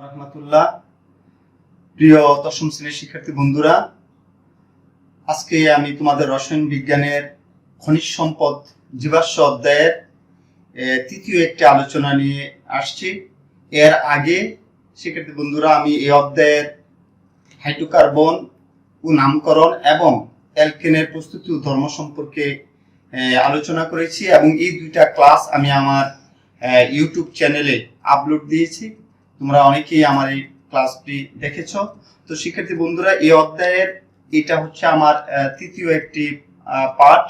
রাহমাতুল্লাহ। প্রিয় দশম শ্রেণীর শিক্ষার্থী বন্ধুরা, আজকে আমি তোমাদের রসায়ন বিজ্ঞানের খনিজ সম্পদ জীবাশ্ম অধ্যায়ের তৃতীয় একটি আলোচনা নিয়ে আসছি। এর আগে শিক্ষার্থী বন্ধুরা আমি এই অধ্যায়ের হাইড্রোকার্বন ও নামকরণ এবং অ্যালকেনের প্রস্তুতি ও ধর্ম সম্পর্কে আলোচনা করেছি এবং এই দুইটা ক্লাস আমি আমার ইউটিউব চ্যানেলে আপলোড দিয়েছি। তোমরা অনেকেই আমার এই ক্লাসটি দেখেছো। তো শিক্ষার্থী বন্ধুরা, এই অধ্যায়ের এটা হচ্ছে আমার তৃতীয় একটি পার্ট।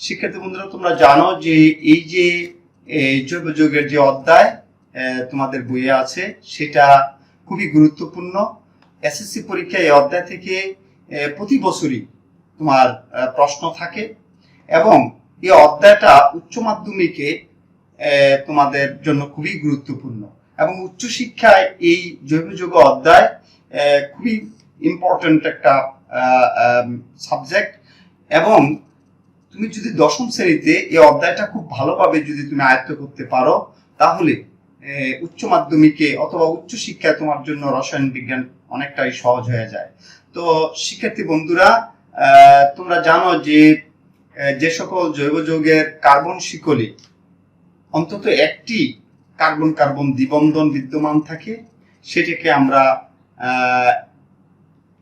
শিক্ষার্থী বন্ধুরা, তোমরা জানো যে এই যে জৈব যৌগের যে অধ্যায় তোমাদের বইয়ে আছে সেটা খুবই গুরুত্বপূর্ণ। এসএসসি পরীক্ষায় এই অধ্যায় থেকে প্রতি বছরই তোমার প্রশ্ন থাকে এবং এই অধ্যায়টা উচ্চ মাধ্যমিকে তোমাদের জন্য খুবই গুরুত্বপূর্ণ এবং উচ্চশিক্ষায় এই জৈব যৌগ অধ্যায় খুবই ইম্পর্টেন্ট একটা সাবজেক্ট। এবং তুমি যদি দশম শ্রেণীতে এই অধ্যায়টা খুব ভালোভাবে যদি তুমি আয়ত্ত করতে পারো তাহলে উচ্চ মাধ্যমিকে অথবা উচ্চশিক্ষায় তোমার জন্য রসায়ন বিজ্ঞান অনেকটাই সহজ হয়ে যায়। তো শিক্ষার্থী বন্ধুরা, তোমরা জানো যে সকল জৈব যৌগের কার্বন শিকলে অন্তত একটি কার্বন কার্বন দ্বিবন্ধন বিদ্যমান থাকে সেটাকে আমরা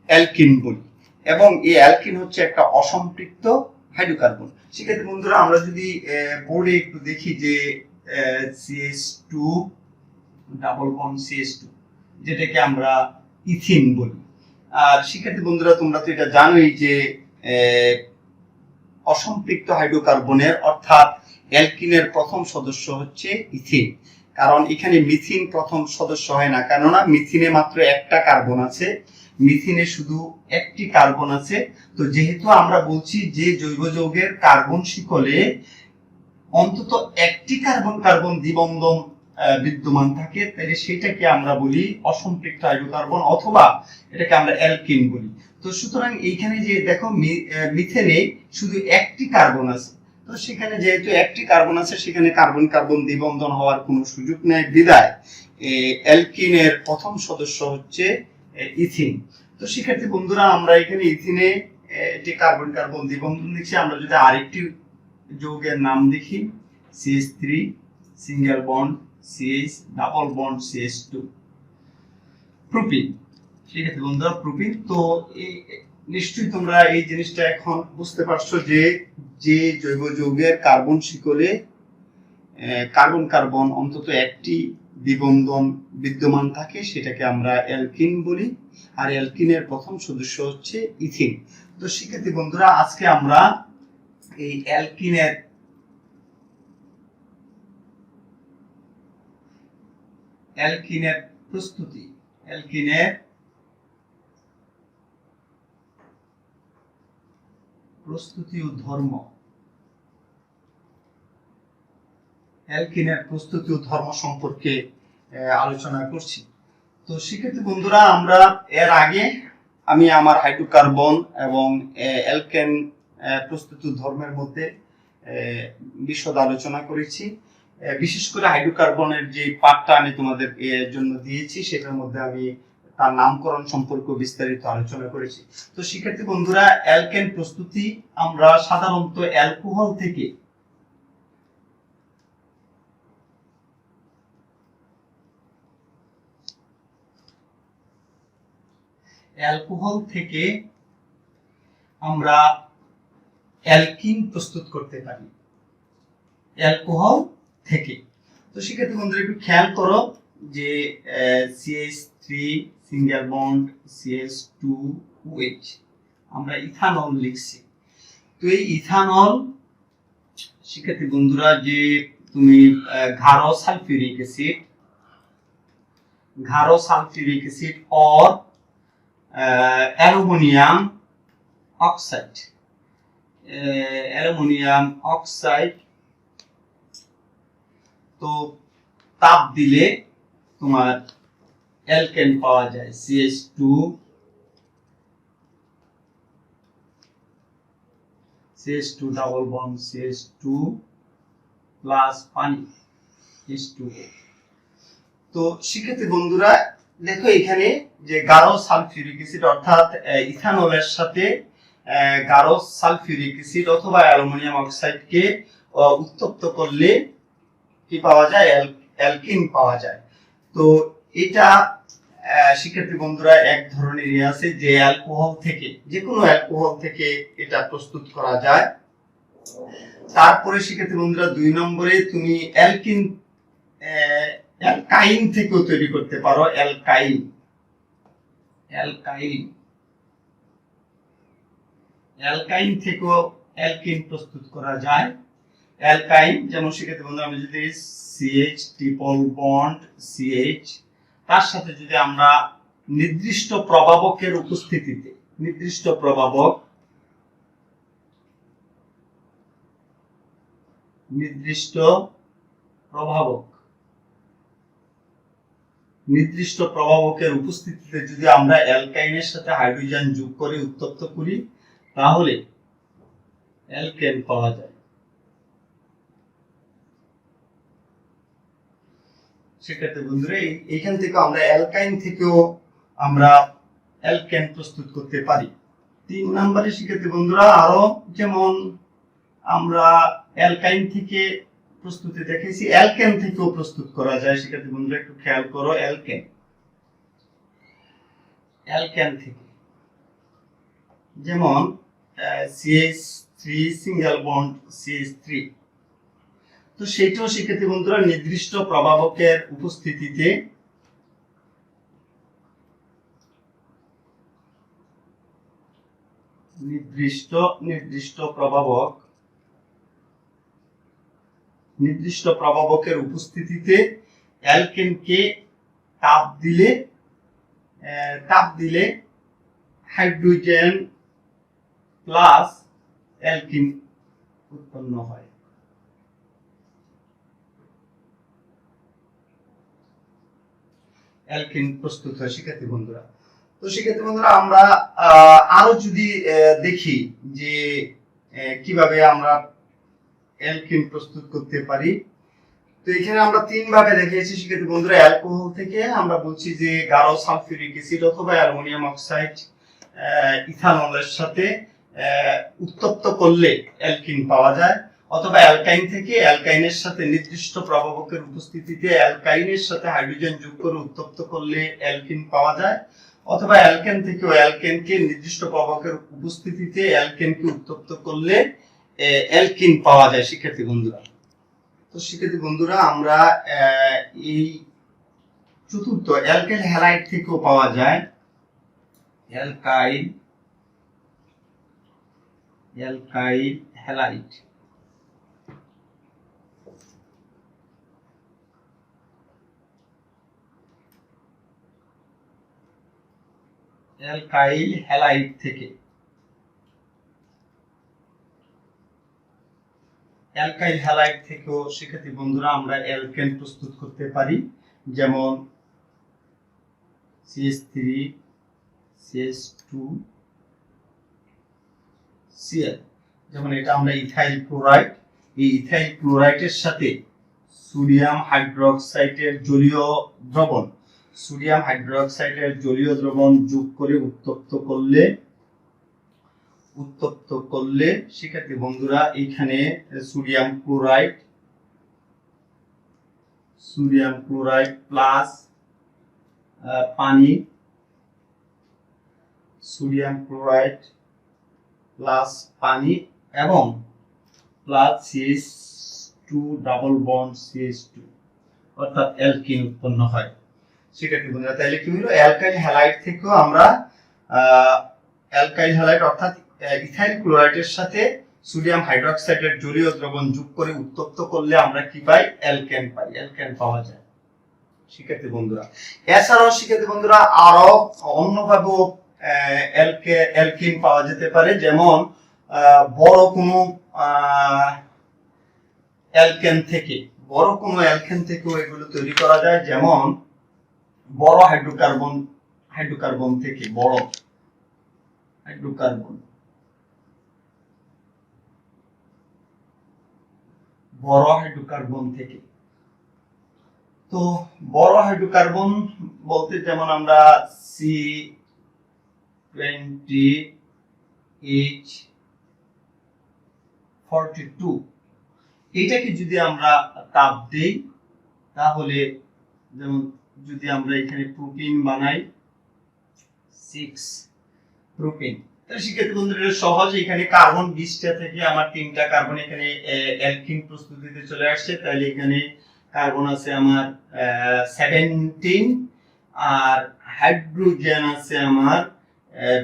অ্যালকিন বলি এবং এই অ্যালকিন হচ্ছে একটা অসম্পৃক্ত হাইড্রোকার্বন। শিক্ষার্থী বন্ধুরা, আমরা যদি বোর্ডে একটু দেখি যে CH2 ডাবল বন্ড CH2 যেটাকে আমরা ইথিন বলি। আর শিক্ষার্থী বন্ধুরা, তোমরা তো এটা জানোই যে অসম্পৃক্ত হাইড্রোকার্বনের অর্থাৎ অ্যালকিনের প্রথম সদস্য হচ্ছে ইথিন। কারণ এখানে মিথিন প্রথম সদস্য হয় না, কেননা মিথিনে মাত্র একটা কার্বন আছে, মিথিনে শুধু একটি কার্বন আছে। তো যেহেতু আমরা বলছি যে জৈব যৌগের কার্বন শিকলে অন্তত একটি কার্বন কার্বন দ্বিবন্ধন বিদ্যমান থাকে, তাহলে সেটাকে আমরা বলি অসম্পৃক্ত হাইড্রোকার্বন অথবা এটাকে আমরা অ্যালকিন বলি। তো সুতরাং এইখানে যে দেখো মিথেনে শুধু একটি কার্বন আছে, তো সেখানে যেহেতু একটি কার্বন আছে সেখানে কার্বন কার্বন দ্বিবন্ধন হওয়ার কোনো সুযোগ নেই, বিদায় অ্যালকিনের প্রথম সদস্য হচ্ছে ইথিন। তো শিক্ষার্থী বন্ধুরা, আমরা এখানে ইথিনে একটি কার্বন কার্বন দ্বিবন্ধন লিখছি। আমরা যদি আরেকটি যৌগের নাম দেখি CH3 single bond CH double bond CH2 propene. শিক্ষার্থী বন্ধুরা, প্রোপিন। তো নিশ্চয়ই তোমরা এই জিনিসটা এখন বুঝতে পারছো যে জৈব যৌগের কার্বন শিকলে কার্বন কার্বন অন্তত একটি দ্বিবন্ধন বিদ্যমান থাকে সেটাকে আমরা অ্যালকিন বলি, আর অ্যালকিনের প্রথম সদস্য হচ্ছে ইথিন। তো শিক্ষার্থী বন্ধুরা, আজকে আমরা এই অ্যালকিনের প্রস্তুতি ও ধর্ম সম্পর্কে আলোচনা করছি। তো শিক্ষার্থী বন্ধুরা, আমরা এর আগে আমি আমার হাইড্রোকার্বন এবং অ্যালকেন প্রস্তুতি ধর্মের মধ্যে বিশদ আলোচনা করেছি। বিশেষ করে হাইড্রোকার্বনের যে পার্টটা আমি তোমাদের এর জন্য দিয়েছি সেটার মধ্যে আমি তার নামকরণ সম্পর্কে বিস্তারিত আলোচনা করেছি। তো শিক্ষার্থী বন্ধুরা, অ্যালকেন প্রস্তুতি আমরা সাধারণত অ্যালকোহল থেকে আমরা অ্যালকিন প্রস্তুত করতে পারি, অ্যালকোহল থেকে। তো শিক্ষার্থী বন্ধুরা, একটু খেয়াল করো যে CH3 সিঙ্গেল বন্ড CH2OH আমরা ইথানল লিখছি। তো এই ইথানল শিক্ষার্থী বন্ধুরা, যে তুমি গাঢ় sulphuric acid or aluminium oxide তো তাপ দিলে তোমার অ্যালকেন পাওয়া যায় CH2 double bond CH2 plus পানি H2O। তো শিক্ষার্থী বন্ধুরা, দেখো এখানে যে গাঢ় সালফিউরিক অ্যাসিড অর্থাৎ ইথানলের সাথে গাঢ় সালফিউরিক অ্যাসিড অথবা অ্যালুমিনিয়াম অক্সাইডকে উত্তপ্ত করলে কি পাওয়া যায়? অ্যালকিন পাওয়া যায়। তো এটা শিক্ষার্থী বন্ধুরা এক ধরনের আছে যে অ্যালকোহল থেকে, যে কোনো অ্যালকোহল থেকে এটা প্রস্তুত করা যায়। তারপরে শিক্ষার্থী বন্ধুরা 2 নম্বরে তুমি অ্যালকাইন থেকেও তৈরি করতে পারো। অ্যালকাইন থেকেও অ্যালকিন প্রস্তুত করা যায়। অ্যালকাইন যেমন শিক্ষার্থী বন্ধুরা আমি যদি CH ট্রিপল বন্ড CH তার সাথে যদি আমরা নির্দিষ্ট প্রভাবকের উপস্থিতিতে নির্দিষ্ট প্রভাবক নির্দিষ্ট প্রভাবকের উপস্থিতিতে যদি আমরা অ্যালকাইনের সাথে হাইড্রোজেন যোগ করে উত্তপ্ত করি তাহলে অ্যালকেন পাওয়া যায়। সেক্ষেত্রে বন্ধুরা এইখান থেকে আমরা অ্যালকাইন থেকেও আমরা অ্যালকেন প্রস্তুত করতে পারি। 3 নম্বরে শিক্ষার্থী বন্ধুরা আরো যেমন আমরা অ্যালকাইন থেকে প্রস্তুতি দেখেছি, অ্যালকেন থেকেও প্রস্তুত করা যায়। শিক্ষার্থী বন্ধুরা একটু খেয়াল করো, অ্যালকেন থেকে যেমন CH3 সিঙ্গেল বন্ড CH3, তো সেটাও শিক্ষার্থী বন্ধুরা নির্দিষ্ট প্রভাবকের উপস্থিতিতে নির্দিষ্ট প্রভাবকের উপস্থিতিতে অ্যালকেনকে তাপ দিলে হাইড্রোজেন প্লাস অ্যালকিন উৎপন্ন হয়। অ্যালকিন প্রস্তুত হয় শিক্ষার্থী বন্ধুরা। তো শিক্ষার্থী বন্ধুরা আমরা আরো যদি দেখি যে কিভাবে আমরা অ্যালকিন প্রস্তুত করতে পারি, তো এখানে আমরা 3 ভাবে দেখিয়েছি শিক্ষার্থী বন্ধুরা। অ্যালকোহল থেকে আমরা বলছি যে গাঢ় সালফিউরিক অ্যাসিড অথবা অ্যালুমিনিয়াম অক্সাইড ইথানলের সাথে উত্তপ্ত করলে অ্যালকিন পাওয়া যায়, অথবা অ্যালকাইন থেকে অ্যালকাইনের সাথে নির্দিষ্ট প্রভাবকের উপস্থিতিতে অ্যালকাইনের সাথে হাইড্রোজেন যোগ করে উত্তপ্ত করলে অ্যালকিন পাওয়া যায়, অথবা অ্যালকেন থেকেও অ্যালকেনকে নির্দিষ্ট প্রভাবকের উপস্থিতিতে অ্যালকেনকে উত্তপ্ত করলে অ্যালকিন পাওয়া যায় শিক্ষার্থী বন্ধুরা। তো শিক্ষার্থী বন্ধুরা আমরা এই চতুর্থ অ্যালকাইল হ্যালাইড থেকেও পাওয়া যায়। অ্যালকাইল হ্যালাইড থেকে অ্যালকাইল হ্যালাইড থেকেও শিক্ষার্থী বন্ধুরা আমরা অ্যালকেন প্রস্তুত করতে পারি। যেমন CH3 CH2 Cl, যেমন এটা আমরা ইথাইল ক্লোরাইড, এই ইথাইল ক্লোরাইডের সাথে সোডিয়াম হাইড্রোক্সাইডের জলীয় দ্রবণ যোগ করে উত্তপ্ত করলে শিক্ষার্থী বন্ধুরা এখানে সোডিয়াম ক্লোরাইড প্লাস পানি, এবং plus CH2 double bond CH2 অর্থাৎ অ্যালকিন উৎপন্ন হয় শিক্ষার্থী বন্ধুরা। তাহলে কি হলো, অ্যালকাইল হ্যালাইড থেকেও আমরা অ্যালকাইল হ্যালাইড অর্থাৎ ইথাইল ক্লোরাইডের সাথে সোডিয়াম হাইড্রোক্সাইডের জলীয় দ্রবণ যোগ করে উত্তপ্ত করলে আমরা কি পাই? অ্যালকেন পাওয়া যায় শিক্ষার্থী বন্ধুরা। এছাড়াও শিক্ষার্থী বন্ধুরা আরো অন্যভাবেও অ্যালকিন পাওয়া যেতে পারে। যেমন বড় কোনো অ্যালকেন থেকেও এগুলো তৈরি করা যায়। যেমন বড় হাইড্রোকার্বন থেকে তো বড় হাইড্রোকার্বন বলতে যেমন আমরা C20H42 এটাকে যদি আমরা তাপ দেই তাহলে যেমন যদি আমরা এখানে প্রোটিন বানাই 6 প্রোটিন, তাহলে সেক্ষেত্রে বন্ধুরা সহজে এখানে কার্বন 20টা থেকে আমার 3টা কার্বন এখানে অ্যালকিন প্রস্তুতিতে চলে আসছে। তাহলে এখানে কার্বন আছে আমার 17 আর হাইড্রোজেন আছে আমার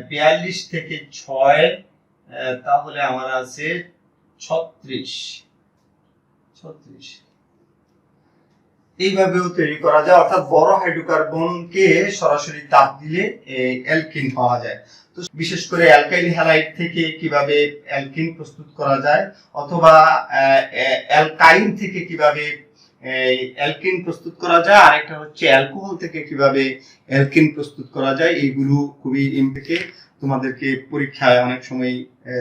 42 থেকে 6, তাহলে আমার আছে 36। এইভাবেও তৈরি করা যায়, অর্থাৎ বড় হাইড্রোকার্বনকে সরাসরি তাপ দিলে অ্যালকিন পাওয়া যায়। তো বিশেষ করে অ্যালকাইল হ্যালাইড থেকে কিভাবে অ্যালকিন প্রস্তুত করা যায় অথবা অ্যালকাইন থেকে কিভাবে অ্যালকিন প্রস্তুত করা যায়, আরেকটা হচ্ছে অ্যালকোহল থেকে কিভাবে অ্যালকিন প্রস্তুত করা যায়, এইগুলো খুবই থেকে তোমাদেরকে পরীক্ষায় অনেক সময়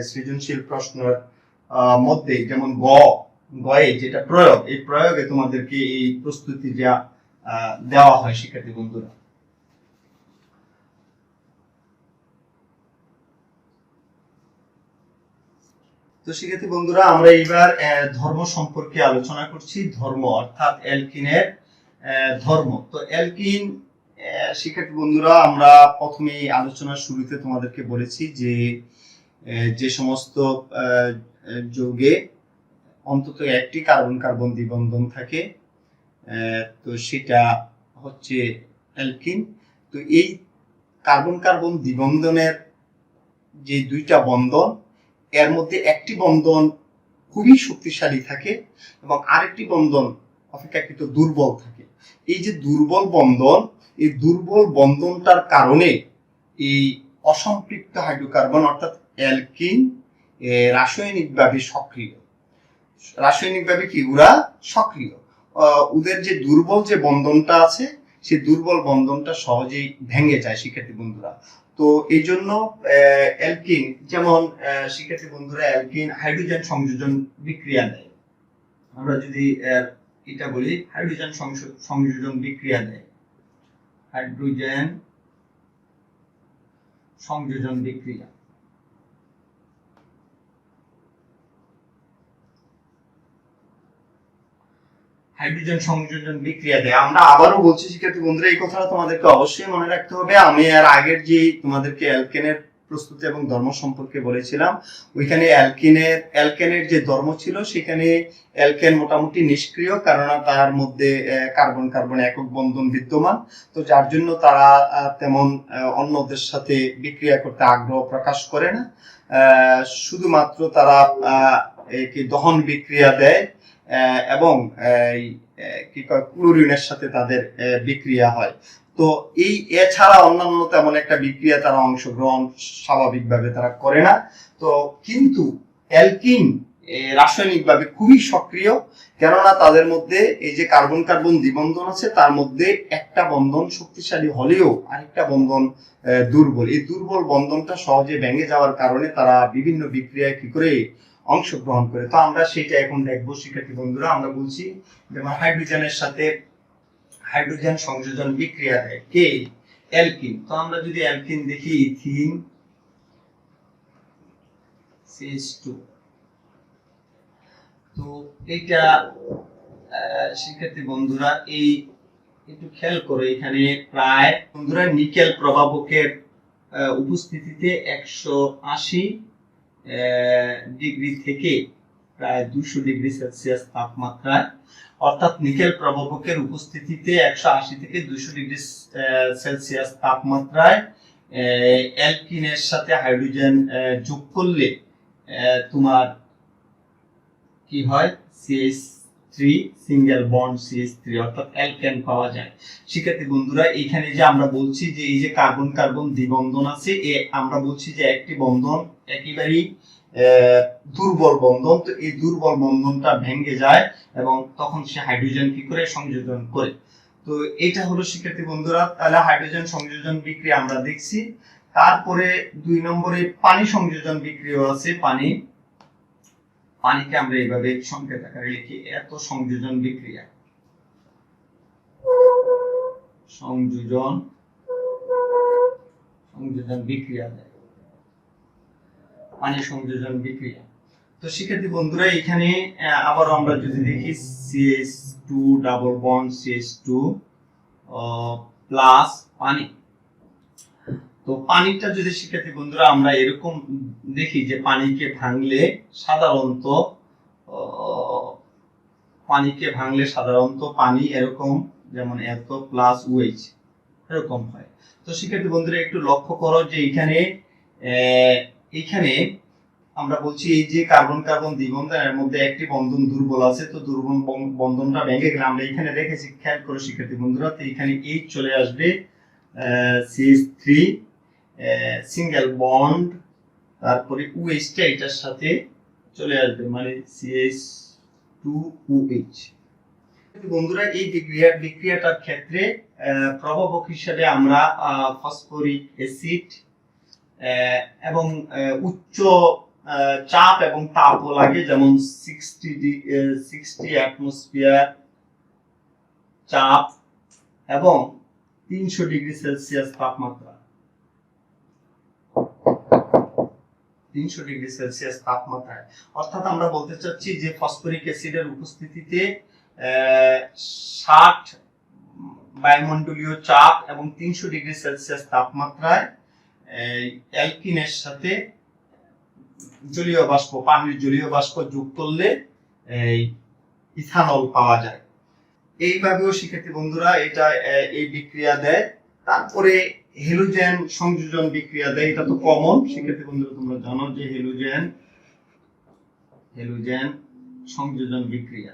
সৃজনশীল প্রশ্নের মধ্যে যেমন গয়ে যেটা প্রয়োগ, এই প্রয়োগে তোমাদেরকে এই প্রস্তুতি দেওয়া হয় শিক্ষার্থী বন্ধুরা। তো শিক্ষার্থী বন্ধুরা আমরা এবার ধর্ম সম্পর্কে আলোচনা করছি। ধর্ম অর্থাৎ অ্যালকিনের ধর্ম। তো অ্যালকিন শিক্ষার্থী বন্ধুরা আমরা প্রথমে আলোচনার শুরুতে তোমাদেরকে বলেছি যে সমস্ত যৌগে অন্তত একটি কার্বন কার্বন দ্বিবন্ধন থাকে, তো সেটা হচ্ছে অ্যালকিন। তো এই কার্বন কার্বন দ্বিবন্ধনের যে দুইটা বন্ধন, এর মধ্যে একটি বন্ধন খুবই শক্তিশালী থাকে এবং আরেকটি বন্ধন অপেক্ষাকৃত দুর্বল থাকে। এই যে দুর্বল বন্ধন, এই দুর্বল বন্ধনটার কারণে এই অসম্পৃক্ত হাইড্রোকার্বন অর্থাৎ অ্যালকিন রাসায়নিকভাবে সক্রিয়। রাসায়নিকভাবে কি ওরা সক্রিয়, ওদের যে দুর্বল যে বন্ধনটা আছে সেই দুর্বল বন্ধনটা সহজেই ভেঙে যায় শিক্ষার্থী বন্ধুরা। তো এই জন্য অ্যালকিন যেমন শিক্ষার্থী বন্ধুরা অ্যালকিন হাইড্রোজেন সংযোজন বিক্রিয়া দেয়। আমরা যদি এটা বলি হাইড্রোজেন সংযোজন বিক্রিয়া দেয়, হাইড্রোজেন সংযোজন বিক্রিয়া। হাইড্রোজেন সংযোজন বিক্রিয়া দেয়। আমরা আবারও বলছি শিক্ষার্থী বন্ধুরা, এই কথাটা তোমাদেরকে অবশ্যই মনে রাখতে হবে। আমি এর আগের যে তোমাদেরকে অ্যালকেনের প্রস্তুতি এবং ধর্ম সম্পর্কে বলেছিলাম, ওইখানে অ্যালকেনের যে ধর্ম ছিল সেখানে অ্যালকেন মোটামুটি নিষ্ক্রিয়, কারণ তার মধ্যে কার্বন কার্বন একক বন্ধন বিদ্যমান। তো যার জন্য তারা তেমন অন্যদের সাথে বিক্রিয়া করতে আগ্রহ প্রকাশ করে না, শুধুমাত্র তারা দহন বিক্রিয়া দেয় এবং কি কয় ক্লোরিনের সাথে তাদের বিক্রিয়া হয়। তো এই এছাড়া অন্যান্য তেমন একটা বিক্রিয়া তারা অংশগ্রহণ স্বাভাবিকভাবে তারা করে না। তো কিন্তু অ্যালকিন রাসায়নিকভাবে খুবই সক্রিয়, কেননা তাদের মধ্যে এই যে কার্বন কার্বন দ্বিবন্ধন আছে তার মধ্যে একটা বন্ধন শক্তিশালী হলেও আরেকটা বন্ধন দুর্বল। এই দুর্বল বন্ধনটা সহজে ভেঙে যাওয়ার কারণে তারা বিভিন্ন বিক্রিয়ায় কি করে অংশগ্রহণ করে। তো আমরা সেটা এখন দেখবো শিক্ষার্থী বন্ধুরা। আমরা বলছি যেমন হাইড্রোজেনের সাথে হাইড্রোজেন সংযোজন বিক্রিয়া দেয় কে? অ্যালকিন। তো আমরা যদি অ্যালকিন দেখি ইথিন CH2, তো এইটা শিক্ষার্থী বন্ধুরা এই একটু খেয়াল করে এখানে প্রায় বন্ধুরা নিকেল প্রভাবকের উপস্থিতিতে 180 ডিগ্রি থেকে প্রায় 200 ডিগ্রি সেলসিয়াস তাপমাত্রায়, অর্থাৎ নিকেল প্রভাবকের উপস্থিতিতে 180 থেকে 200 ডিগ্রি সেলসিয়াস তাপমাত্রায় অ্যালকিনের সাথে হাইড্রোজেন যোগ করলে তোমার কি হয়? CH3 সিঙ্গেল বন্ড CH3 অর্থাৎ অ্যালকেন পাওয়া যায়। শিক্ষার্থী বন্ধুরা এখানে যে আমরা বলছি যে এই যে কার্বন কার্বন দ্বিবন্ধন আছে, আমরা বলছি যে একটি বন্ধন একেবারেই দুর্বল বন্ধন। তো এই দুর্বল বন্ধনটা ভেঙে যায় এবং তখন সে হাইড্রোজেন কি করে সংযোজন করে। তো এটা হলো শিক্ষার্থী বন্ধুরা, তাহলে হাইড্রোজেন সংযোজন বিক্রিয়া আমরা দেখছি। তারপরে 2 নম্বরে পানি সংযোজন বিক্রিয়া আছে। পানিকে আমরা এইভাবে সংকেত আকারে লিখি, এত সংযোজন বিক্রিয়া। সংযোজন বিক্রিয়া দেয়, পানি সংযোজন বিক্রিয়া। তো শিক্ষার্থী বন্ধুরা এখানে আবার আমরা যদি দেখি CH2 double bond CH2 plus পানি। তো পানিটা যদি শিক্ষার্থী বন্ধুরা আমরা এরকম দেখি যে পানিকে ভাঙলে সাধারণত পানি এরকম, যেমন এত প্লাস OH এরকম হয়। তো শিক্ষার্থী বন্ধুরা একটু লক্ষ্য করো যে এখানে আমরা বলছি এই যে কার্বন কার্বন দ্বিবন্ধন এর মধ্যে একটি বন্ধন দুর্বল আছে, তো দুর্বল বন্ধনটা ভেঙে গেলে আমরা এখানে দেখেছি, খেয়াল করো শিক্ষার্থী বন্ধুরা, তো এখানে H চলে আসবে, CH3 সিঙ্গেল বন্ড, তারপরে OH টা এটার সাথে চলে আসবে, মানে CH2OH। বন্ধুরা এই বিক্রিয়াটার ক্ষেত্রে প্রভাবক হিসেবে আমরা ফসফরিক অ্যাসিড এবং উচ্চ চাপ এবং তাপও লাগে, যেমন 60 অ্যাটমসফিয়ার চাপ এবং 300 ডিগ্রি সেলসিয়াস তাপমাত্রা, 300 ডিগ্রি সেলসিয়াস তাপমাত্রায়। অর্থাৎ আমরা বলতে চাচ্ছি যে ফসফরিক অ্যাসিডের উপস্থিতিতে 60 বায়ুমণ্ডলীয় চাপ এবং 300 ডিগ্রি সেলসিয়াস তাপমাত্রায় অ্যালকিনের সাথে জলীয় বাষ্প, পানির জলীয় বাষ্প যোগ করলে ইথানল পাওয়া যায়। এইভাবেও শিক্ষার্থী বন্ধুরা এটা এই বিক্রিয়া দেয়। তারপরে হ্যালোজেন সংযোজন বিক্রিয়া দেয়, এটা তো কমন শিক্ষার্থী বন্ধুরা, তোমরা জানো যে হ্যালোজেন সংযোজন বিক্রিয়া,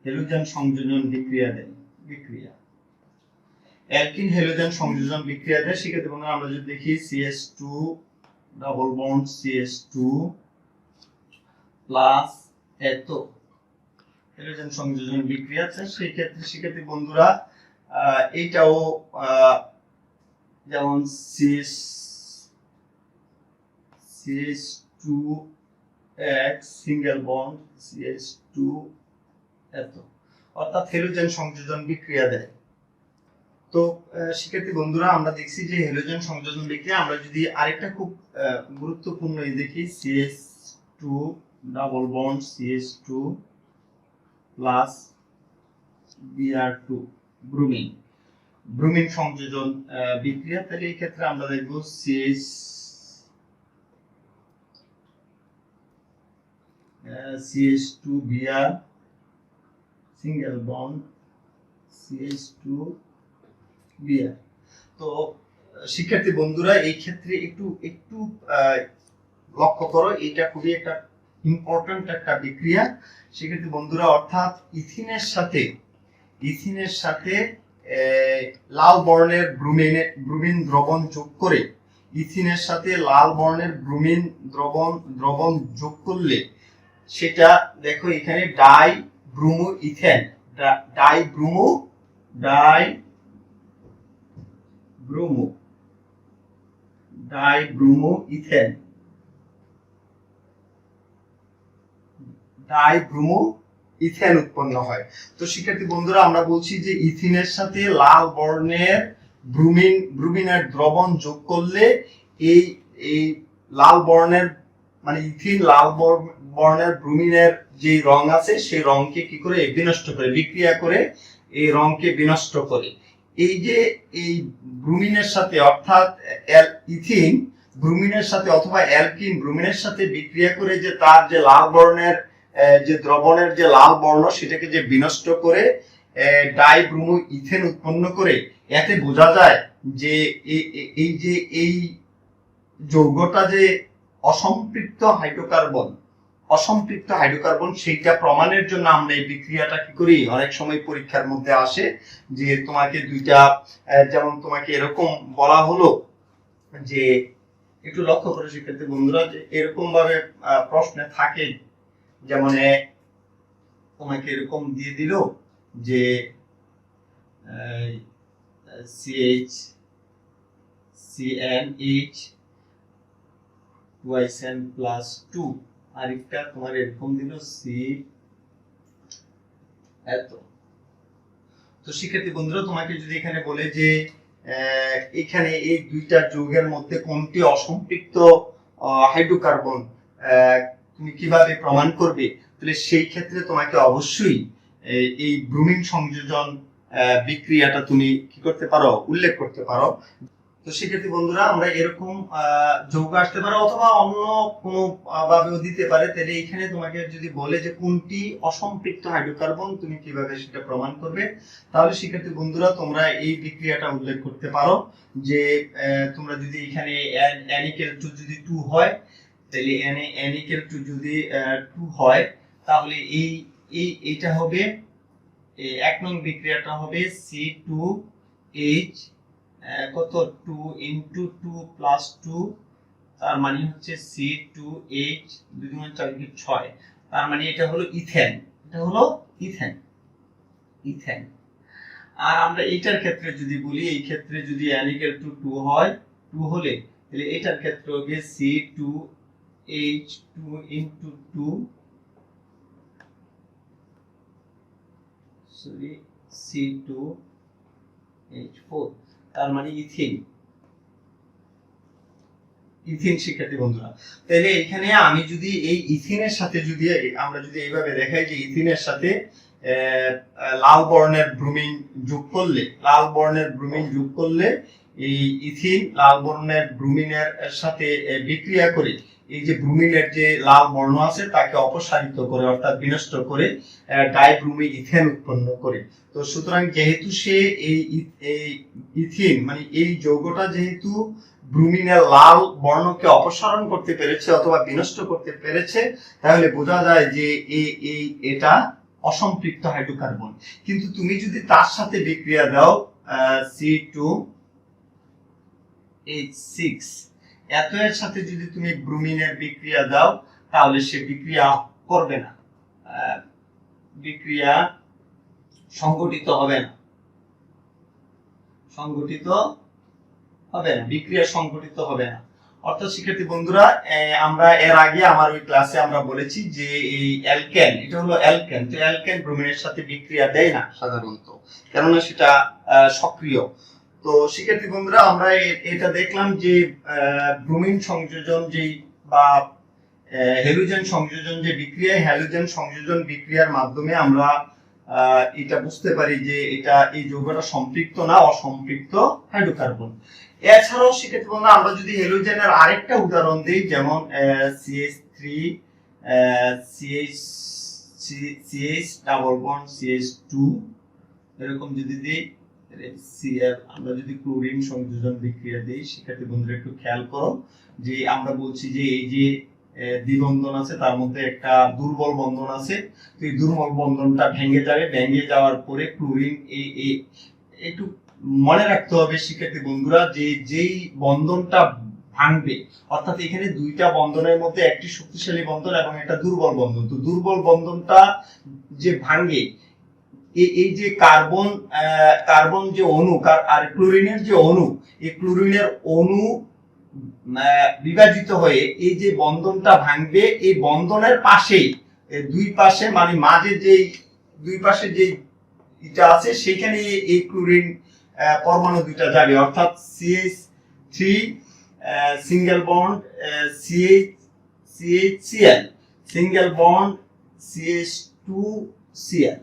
হ্যালোজেন সংযোজন বিক্রিয়া দেয়, অ্যালকিন হ্যালোজেন সংযোজন বিক্রিয়া দেয়। শিক্ষার্থী বন্ধুরা আমরা যদি দেখি CH2 double bond CH2 plus এত হ্যালোজেন সংযোজন বিক্রিয়া আছে, সেই ক্ষেত্রে শিক্ষার্থী বন্ধুরা এইটাও যেমন CH2X সিঙ্গেল বন্ড CH2 এত, অর্থাৎ হ্যালোজেন সংযোজন বিক্রিয়া দেয়। তো শিক্ষার্থী বন্ধুরা আমরা দেখছি যে হ্যালোজেন সংযোজন বিক্রিয়া, আমরা যদি আরেকটা খুব গুরুত্বপূর্ণ দেখি CH2 double bond CH2 plus Br2 bromine সংযোজন বিক্রিয়া, তাহলে এই ক্ষেত্রে আমরা দেখব CH2Br সিঙ্গেল বন্ড CH2Br। তো শিক্ষার্থী বন্ধুরা এই ক্ষেত্রে একটু লক্ষ্য করো, এটা খুবই একটা ইম্পর্টেন্ট একটা বিক্রিয়া শিক্ষার্থী বন্ধুরা। অর্থাৎ ইথিনের সাথে লাল বর্ণের ব্রোমিন দ্রবণ যোগ করে, ইথিনের সাথে লাল বর্ণের ব্রোমিন দ্রবণ যোগ করলে সেটা দেখো এখানে dibromoethane, dibromoethane, dibromoethane উৎপন্ন হয়। তো শিক্ষার্থী বন্ধুরা আমরা বলছি যে ইথিনের সাথে লাল বর্ণের ব্রোমিনের দ্রবণ যোগ করলে এই লাল বর্ণের, মানে ইথিন লাল বর্ণের ব্রোমিনের যে রং আছে সেই রংকে কি করে বিনষ্ট করে, বিক্রিয়া করে এই রংকে বিনষ্ট করে। এই যে এই ব্রোমিনের সাথে, অর্থাৎ ইথিন ব্রোমিনের সাথে অথবা অ্যালকিন ব্রোমিনের সাথে বিক্রিয়া করে যে তার যে লাল বর্ণের যে দ্রবণের যে লাল বর্ণ সেটাকে যে বিনষ্ট করে ডাইব্রোমো ইথেন উৎপন্ন করে, এতে বোঝা যায় যে এই যৌগটা যে অসম্পৃক্ত হাইড্রোকার্বন সেইটা প্রমাণের জন্য আমরা এই বিক্রিয়াটা কি করি, অনেক সময় পরীক্ষার মধ্যে আসে যে তোমাকে দুইটা, যেমন তোমাকে এরকম বলা হলো যে, একটু লক্ষ্য করে শিক্ষার্থী বন্ধুরা যে এরকম ভাবে প্রশ্নে থাকে, যেমন তোমাকে এরকম দিয়ে দিল যে CH CN2H+2, আরেকটা তোমার এরকম দিল C এত। তো শিক্ষার্থী বন্ধুরা, তোমাকে যদি এখানে বলে যে এখানে এই দুইটা যৌগের মধ্যে কোনটি অসম্পৃক্ত হাইড্রোকার্বন, তুমি কিভাবে প্রমাণ করবে, তাহলে সেই ক্ষেত্রে তোমাকে অবশ্যই এই ব্রোমিন সংযোজন বিক্রিয়াটা তুমি কি করতে পারো, উল্লেখ করতে পারো। তো শিক্ষার্থী বন্ধুরা, আমরা এরকম যৌগ আসতে পারে অথবা অন্য কোনো ভাবেও দিতে পারে। তাহলে এখানে তোমাকে যদি বলে যে কোনটি অসম্পৃক্ত হাইড্রোকার্বন, তুমি কিভাবে সেটা প্রমাণ করবে, তাহলে শিক্ষার্থী বন্ধুরা তোমরা এই বিক্রিয়াটা উল্লেখ করতে পারো যে তোমরা যদি এখানে n=2 যদি 2 হয়, তাহলে n=2 যদি 2 হয়, তাহলে এইটা হবে এক নং বিক্রিয়াটা হবে C2H কত 2 × 2 + 2, তার মানে হচ্ছে C2H 2 × 4 = 6, তার মানে এটা হলো ইথেন। এটা হলো ইথেন। আর আমরা এইটার ক্ষেত্রে যদি বলি, এই ক্ষেত্রে যদি n=2 হয়, 2 হলে তাহলে এটার ক্ষেত্রে হবে C2H 2 × 2 C2H4, তার মানে ইথিন। শিক্ষার্থী বন্ধুরা, তাহলে এখানে আমি যদি এই ইথিনের সাথে যদি আমরা যদি এইভাবে দেখাই যে ইথিনের সাথে লাল বর্ণের ব্রোমিন যোগ করলে এই ইথিন লাল বর্ণের ব্রোমিনের সাথে বিক্রিয়া করে এই যে ব্রোমিনের যে লাল বর্ণ আছে তাকে অপসারিত করে, অর্থাৎ বিনষ্ট করে ডাইব্রোমি ইথেন উৎপন্ন করে। তো সুতরাং যেহেতু সে এই ইথিন মানে এই যৌগটা যেহেতু ব্রোমিনের লাল বর্ণকে অপসারণ করতে পেরেছে অথবা বিনষ্ট করতে পেরেছে, তাহলে বোঝা যায় যে এটা অসম্পৃক্ত হাইড্রোকার্বন। কিন্তু তুমি যদি তার সাথে বিক্রিয়া দাও C2H6 এর সাথে যদি তুমি ব্রোমিনের বিক্রিয়া দাও, তাহলে সে বিক্রিয়া করবে না, বিক্রিয়া সংগঠিত হবে না, বিক্রিয়া সংগঠিত হবে না। অর্থাৎ শিক্ষার্থী বন্ধুরা, আমরা এর আগে আমার ওই ক্লাসে আমরা বলেছি যে এই অ্যালকেন, এটা হলো অ্যালকেন। তো অ্যালকেন ব্রোমিনের সাথে বিক্রিয়া দেয় না সাধারণত, কেননা সেটা সক্রিয়। তো শিক্ষার্থী বন্ধুরা, আমরা এটা দেখলাম যে ব্রোমিন সংযোজন যেই বা হ্যালোজেন সংযোজন যে বিক্রিয়া, হ্যালোজেন সংযোজন বিক্রিয়ার মাধ্যমে আমরা এটা বুঝতে পারি যে এটা এই যৌগটা সম্পৃক্ত না অসম্পৃক্ত হাইড্রোকার্বন। এছাড়াও শিক্ষার্থী বন্ধুরা, আমরা যদি হ্যালোজেনের আরেকটা উদাহরণ দিই, যেমন CH3 CH double bond CH2 এরকম যদি দিই, Cl আমরা যদি ক্লোরিন সংযোজন বিক্রিয়া দেই, শিক্ষার্থী বন্ধুরা একটু খেয়াল করো যে আমরা বলছি যে এই যে দ্বিবন্ধন আছে তার মধ্যে একটা দুর্বল বন্ধন আছে। তো এই দুর্বল বন্ধনটা ভেঙে যাবে, ভেঙে যাওয়ার পরে ক্লোরিন একটু মনে রাখতে হবে শিক্ষার্থী বন্ধুরা যে যেই বন্ধনটা ভাঙবে, অর্থাৎ এখানে দুইটা বন্ধনের মধ্যে একটি শক্তিশালী বন্ধন এবং একটা দুর্বল বন্ধন। তো দুর্বল বন্ধনটা যে ভাঙে, এই যে কার্বন যে অণু আর ক্লোরিনের যে অণু, এই ক্লোরিনের অণু বিভাজিত হয়ে এই যে বন্ধনটা ভাঙবে, এই বন্ধনের পাশেই দুই পাশে মানে মাঝে যে দুই পাশে যে এটা আছে সেখানে এই ক্লোরিন পরমাণু দুইটা যাবে, অর্থাৎ CH3 single bond CHCl single bond CH2Cl।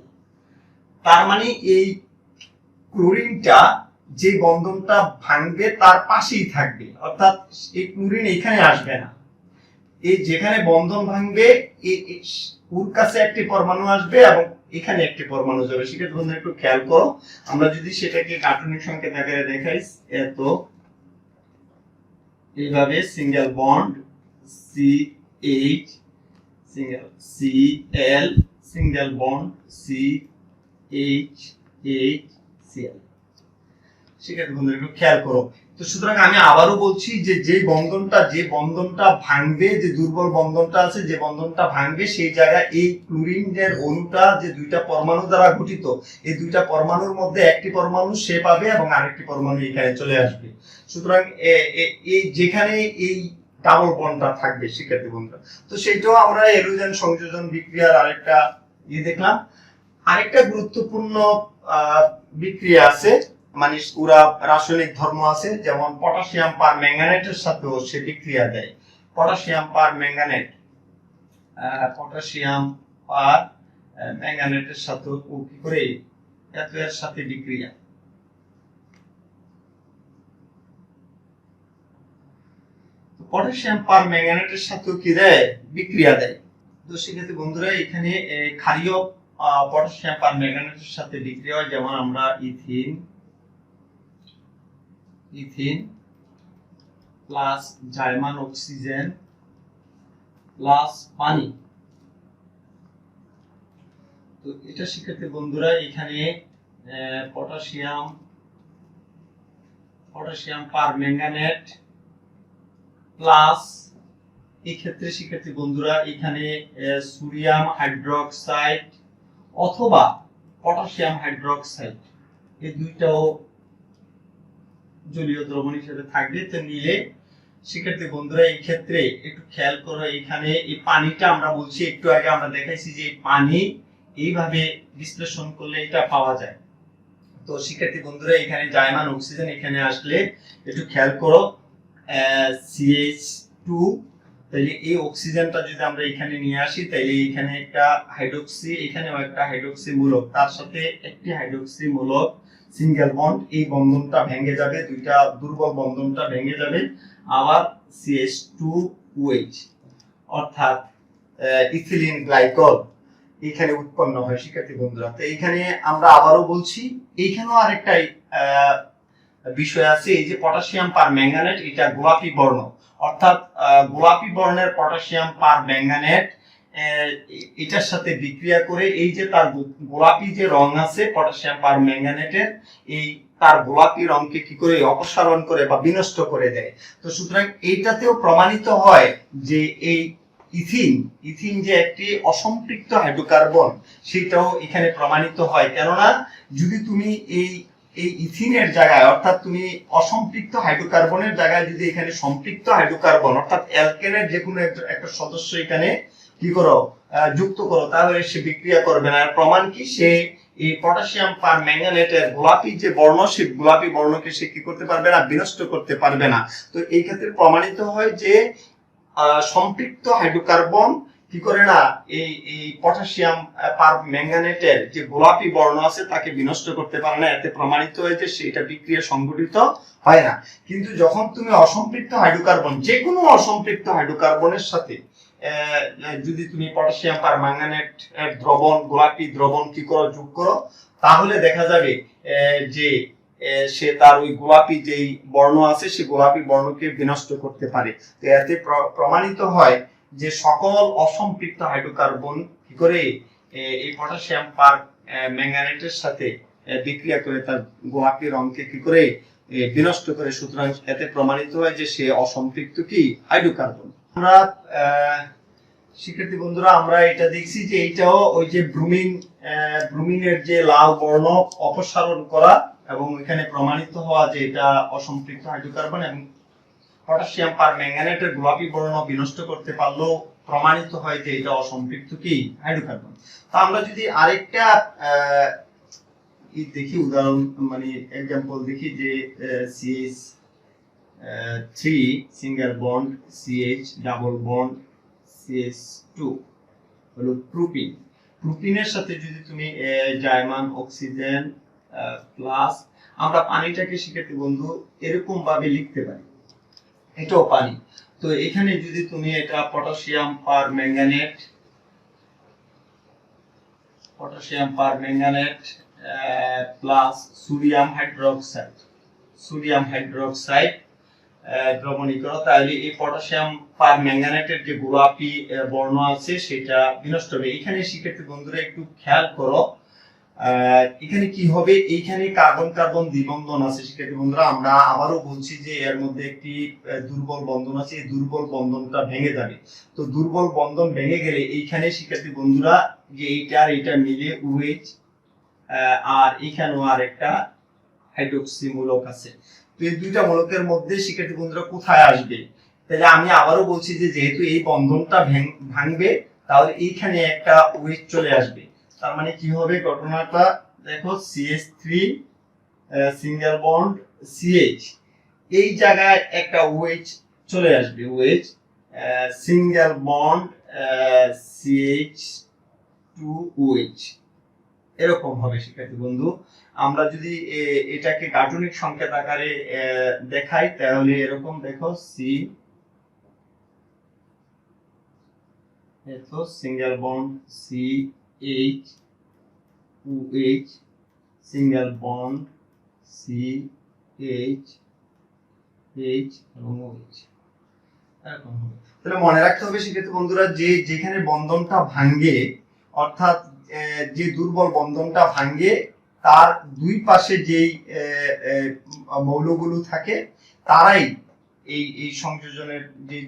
তার মানে এই ক্লোরিনটা যে বন্ধনটা ভাঙবে তার পাশেই থাকবে, অর্থাৎ এই ক্লোরিন এখানে আসবে না। এই যেখানে বন্ধন ভাঙবে ওর কাছে একটি পরমাণু আসবে এবং এখানে একটি পরমাণু যাবে। সেক্ষেত্রে বন্ধুরা একটু খেয়াল করো, আমরা যদি সেটাকে কার্টুনিক সংকেত আকারে দেখাই, এত এইভাবে single bond CH single Cl single bond CHCl। সেক্ষেত্রে বন্ধুরা একটু খেয়াল করো। তো সুতরাং আমি আবারও বলছি যে যে বন্ধনটা ভাঙবে, যে দুর্বল বন্ধনটা আছে, যে বন্ধনটা ভাঙবে সেই জায়গায় এই ক্লোরিনের অণুটা যে দুইটা পরমাণু দ্বারা গঠিত, এই দুইটা পরমাণুর মধ্যে একটি পরমাণু সে পাবে এবং আরেকটি পরমাণু এখানে চলে আসবে। সুতরাং এই যেখানে এই ডাবল বন্ডটা থাকবে শিক্ষার্থী বন্ধুরা, তো সেইটাও আমরা হ্যালোজেন সংযোজন বিক্রিয়ার আরেকটা দেখলাম। আরেকটা গুরুত্বপূর্ণ বিক্রিয়া আছে, মানে পুরা রাসায়নিক ধর্ম আছে, যেমন পটাশিয়াম পার ম্যাঙ্গানেটের সাথেও সে বিক্রিয়া দেয়। পটাশিয়াম পার ম্যাঙ্গানেট, পটাশিয়াম পার ম্যাঙ্গানেটের সাথে ও কি করে এর সাথে বিক্রিয়া। পটাশিয়াম পার ম্যাঙ্গানেটের সাথেও কি দেয়, বিক্রিয়া দেয়। তো সেক্ষেত্রে বন্ধুরা এখানে ক্ষারীয় পটাশিয়াম পার ম্যাঙ্গানেটের সাথে বিক্রিয়া হয়, যেমন আমরা ইথিন প্লাস জার্মান অক্সিজেন প্লাস পানি। তো এটা সেক্ষেত্রে বন্ধুরা এখানে পটাশিয়াম পার ম্যাঙ্গানেট প্লাস এই ক্ষেত্রে সেক্ষেত্রে বন্ধুরা এখানে সোডিয়াম হাইড্রোক্সাইড অথবা পটাশিয়াম হাইড্রোক্সাইড, এই দুইটাও জলীয় দ্রবণ হিসেবে থাকবে। তো নিলে সেক্ষেত্রে বন্ধুরা এই ক্ষেত্রে একটু খেয়াল করো, এখানে এই পানিটা আমরা বলছি, একটু আগে আমরা দেখাইছি যে পানি এইভাবে বিশ্লেষণ করলে এটা পাওয়া যায়। তো সেক্ষেত্রে বন্ধুরা এখানে জার্মান অক্সিজেন এখানে আসলে একটু খেয়াল করো CH2, তাহলে এই অক্সিজেনটা যদি আমরা এখানে নিয়ে আসি তাহলে এখানে একটা হাইড্রোক্সি, এখানেও একটা হাইড্রোক্সি মূলক, তার সাথে একটি হাইড্রোক্সি মূলক সিঙ্গেল বন্ড, এই বন্ধনটা ভেঙে যাবে, দুইটা দুর্বল বন্ধনটা ভেঙে যাবে, আবার CH2OH অর্থাৎ ইথিলিন গ্লাইকল এখানে উৎপন্ন হয় শিক্ষার্থী বন্ধুরা। তো এইখানে আমরা আবারও বলছি, এইখানেও আরেকটা বিষয় আছে, এই যে পটাশিয়াম পার ম্যাঙ্গানেট এটা গোলাপি বর্ণ, অর্থাৎ গোলাপি বর্ণের পটাশিয়াম পার ম্যাঙ্গানেট এটার সাথে বিক্রিয়া করে এই যে তার গোলাপি যে রং আছে পটাশিয়াম পার ম্যাঙ্গানেটের, এই তার গোলাপি রংকে কি করে অপসারণ করে বা বিনষ্ট করে দেয়। তো সুতরাং এইটাতেও প্রমাণিত হয় যে এই ইথিন যে একটি অসম্পৃক্ত হাইড্রোকার্বন, সেটাও এখানে প্রমাণিত হয়। কেননা যদি তুমি এই ইথিনের জায়গায়, অর্থাৎ তুমি অসম্পৃক্ত হাইড্রোকার্বনের জায়গায় যদি এখানে সম্পৃক্ত হাইড্রোকার্বন অর্থাৎ অ্যালকেনের যে কোনো একটা সদস্য এখানে কি করো যুক্ত করো, তাহলে সে বিক্রিয়া করবে না। আর প্রমাণ কি, সে এই পটাশিয়াম পার ম্যাঙ্গানেটের গোলাপি যে বর্ণ, সেই গোলাপি বর্ণকে সে কি করতে পারবে না, বিনষ্ট করতে পারবে না। তো এই ক্ষেত্রে প্রমাণিত হয় যে সম্পৃক্ত হাইড্রোকার্বন কি করে না, এই পটাশিয়াম পার ম্যাঙ্গানেটের যে গোলাপি বর্ণ আছে তাকে বিনষ্ট করতে পারে না। এতে প্রমাণিত হয়েছে সেটা বিক্রিয়া সংঘটিত হয় না। কিন্তু যখন তুমি অসম্পৃক্ত হাইড্রোকার্বন, যে কোনো অসম্পৃক্ত হাইড্রোকার্বনের সাথে যদি তুমি পটাশিয়াম পার ম্যাঙ্গানেট দ্রবণ, গোলাপি দ্রবণ কি করো, যোগ করো, তাহলে দেখা যাবে যে সে তার ওই গোলাপি যেই বর্ণ আছে সেই গোলাপি বর্ণকে বিনষ্ট করতে পারে। তো এতে প্রমাণিত হয় যে সকল অসম্পৃক্ত হাইড্রোকার্বন কি করে এই পটাশিয়াম পার ম্যাঙ্গানেটের সাথে বিক্রিয়া করে তার গোলাপি রংকে কি করে বিনষ্ট করে। সুতরাং এতে প্রমাণিত হয় যে সে অসম্পৃক্ত কি হাইড্রোকার্বন। আমরা শিক্ষার্থী বন্ধুরা আমরা এটা দেখছি যে এইটাও ওই যে ব্রুমিনের যে লাল বর্ণ অপসারণ করা এবং এখানে প্রমাণিত হওয়া যে এটা অসম্পৃক্ত হাইড্রোকার্বন, এবং পটাশিয়াম পার ম্যাঙ্গানেটের গোলাপি বর্ণ বিনষ্ট করতে পারলেও প্রমাণিত হয় যে এটা অসম্পৃক্ত কি হাইড্রোকার্বন। তো আমরা যদি আরেকটা দেখি উদাহরণ, মানে एग्जांपल দেখি যে CH3 single bond CH double bond CH2 হলো প্রোপিনের সাথে যদি তুমি জার্মান অক্সিজেন প্লাস, আমরা পানিটাকে শিক্ষার্থী বন্ধু এরকম ভাবে লিখতে পারি, এটাও পানি। তো এখানে যদি তুমি এটা পটাশিয়াম পার ম্যাঙ্গানেট প্লাস সোডিয়াম হাইড্রোক্সাইড দ্রবণী করো, তাহলে এই পটাশিয়াম পার ম্যাঙ্গানেটের যে গোলাপি বর্ণ আছে সেটা বিনষ্ট হবে। এখানে শিক্ষার্থী বন্ধুরা একটু খেয়াল করো, এখানে কি হবে, এইখানে কার্বন কার্বন দ্বিবন্ধন আছে শিক্ষার্থী বন্ধুরা। আমরা আবারও বলছি যে এর মধ্যে একটি দুর্বল বন্ধন আছে, এই দুর্বল বন্ধনটা ভেঙে যাবে। তো দুর্বল বন্ধন ভেঙে গেলে এইখানে শিক্ষার্থী বন্ধুরা যে এইটা মিলে OH, আর এখানেও আর একটা হাইড্রোক্সি মূলক আছে। তো এই দুইটা মূলকের মধ্যে শিক্ষার্থী বন্ধুরা কোথায় আসবে, তাহলে আমি আবারও বলছি যে যেহেতু এই বন্ধনটা ভাঙবে, তাহলে এইখানে একটা OH চলে আসবে, তার মানে কি হবে ঘটনাটা দেখো, CH3 সিঙ্গেল বন্ড CH, এই জায়গায় একটা OH চলে আসবে, OH সিঙ্গেল বন্ড CH2OH, এরকম হবে শিক্ষার্থী বন্ধু। আমরা যদি এটাকে গাঠনিক সংকেত আকারে দেখাই তাহলে এরকম দেখো, single bond CH2OH, single bond CH এবং OH, এরকম হবে। তাহলে মনে রাখতে হবে শিক্ষার্থী বন্ধুরা, যে যেখানে বন্ধনটা ভাঙ্গে, অর্থাৎ যে দুর্বল বন্ধনটা ভাঙ্গে, তার দুই পাশে যেই মৌলগুলো থাকে তারাই এই সংযোজনের যে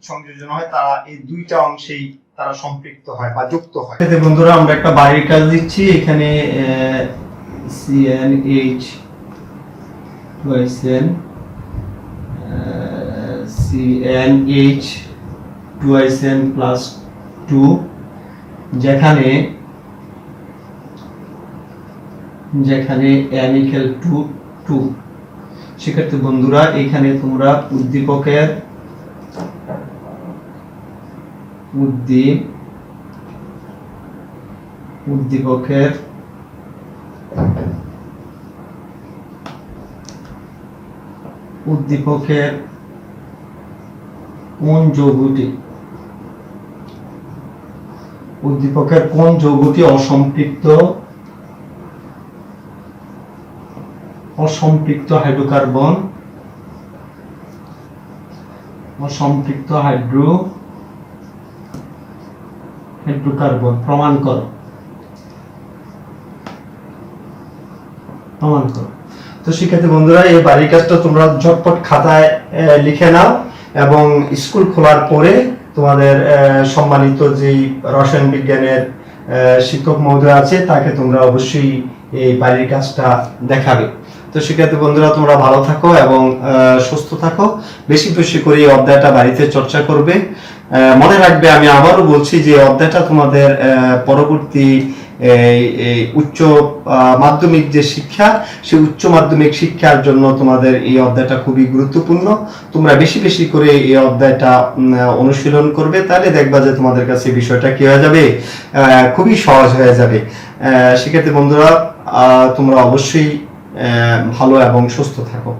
সংযোজন হয়, তারা এই দুইটা অংশেই তারা সম্পৃক্ত হয় বা যুক্ত হয়। বন্ধুরা আমরা একটা বাইরের কাজ দিচ্ছি, এখানে CnH CnH 2SN plus 2, যেখানে n equal to 2। শিক্ষার্থী বন্ধুরা এখানে তোমরা উদ্দীপকের কোন যৌগটি অসম্পৃক্ত হাইড্রোকার্বন প্রমাণ করো। তো শিক্ষার্থী বন্ধুরা এই বাড়ির কাজটা তোমরা ঝটপট খাতায় লিখে নাও, এবং স্কুল খোলার পরে তোমাদের সম্মানিত যেই রসায়ন বিজ্ঞানের শিক্ষক মহোদয় আছে তাকে তোমরা অবশ্যই এই বাড়ির কাজটা দেখাবে। তো শিক্ষার্থী বন্ধুরা তোমরা ভালো থাকো এবং সুস্থ থাকো, বেশি বেশি করে এই অধ্যায়টা বাড়িতে চর্চা করবে। মনে রাখবে, আমি আবারও বলছি যে অধ্যায়টা তোমাদের পরবর্তী উচ্চ মাধ্যমিক যে শিক্ষা, সেই উচ্চ মাধ্যমিক শিক্ষার জন্য তোমাদের এই অধ্যায়টা খুবই গুরুত্বপূর্ণ। তোমরা বেশি বেশি করে এই অধ্যায়টা অনুশীলন করবে, তাহলে দেখবা যে তোমাদের কাছে বিষয়টা কি হয়ে যাবে, খুবই সহজ হয়ে যাবে। শিক্ষার্থী বন্ধুরা তোমরা অবশ্যই ভালো এবং সুস্থ থাকো।